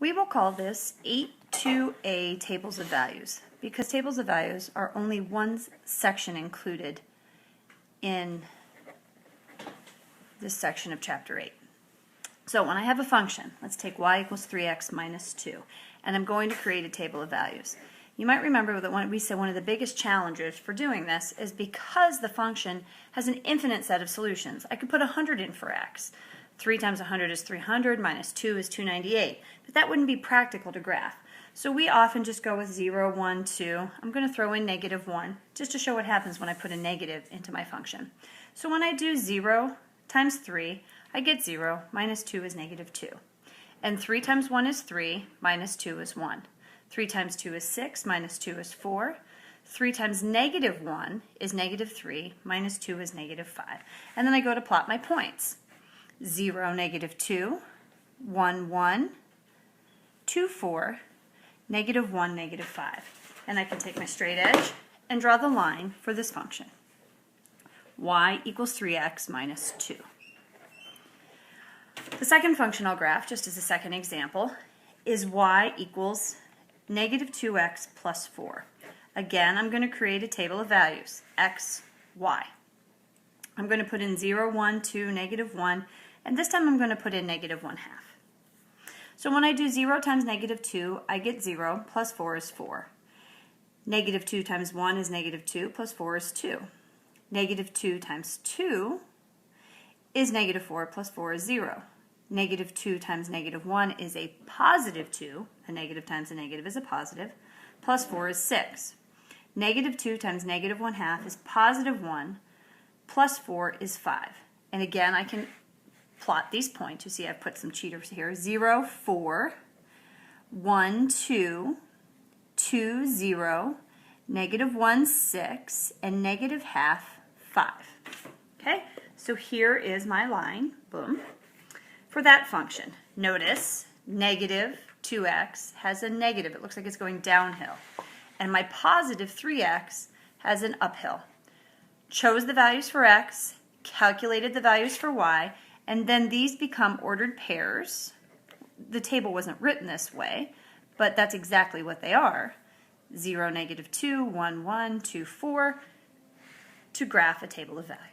We will call this 8-2A tables of values because tables of values are only one section included in this section of chapter 8. So when I have a function, let's take y equals 3x minus 2, and I'm going to create a table of values. You might remember that we said one of the biggest challenges for doing this is because the function has an infinite set of solutions. I could put 100 in for x. 3 times 100 is 300, minus 2 is 298. But that wouldn't be practical to graph. So we often just go with 0, 1, 2. I'm going to throw in negative 1 just to show what happens when I put a negative into my function. So when I do 0 times 3, I get 0, minus 2 is negative 2. And 3 times 1 is 3, minus 2 is 1. 3 times 2 is 6, minus 2 is 4. 3 times negative 1 is negative 3, minus 2 is negative 5. And then I go to plot my points. 0, negative 2, 1, 1, 2, 4, negative 1, negative 5. And I can take my straight edge and draw the line for this function. Y equals 3x minus 2. The second function I'll graph, just as a second example, is y equals negative 2x plus 4. Again, I'm going to create a table of values, x, y. I'm going to put in 0, 1, 2, negative 1, and this time I'm going to put in negative 1/2. So when I do 0 times negative 2, I get 0, plus 4 is 4. Negative 2 times 1 is negative 2, plus 4 is 2. Negative 2 times 2 is negative 4, plus 4 is 0. Negative 2 times negative 1 is a positive 2. A negative times a negative is a positive. Plus 4 is 6. Negative 2 times negative 1/2 is positive 1. Plus 4 is 5. And again, I can plot these points. You see I've put some cheaters here. 0, 4, 1, 2, 2, 0, negative 1, 6, and negative 1/2, 5. Okay, so here is my line, boom, for that function. Notice negative 2x has a negative. It looks like it's going downhill. And my positive 3x has an uphill. Chose the values for x, calculated the values for y, and then these become ordered pairs. The table wasn't written this way, but that's exactly what they are. 0, negative 2, 1, 1, 2, 4, to graph a table of values.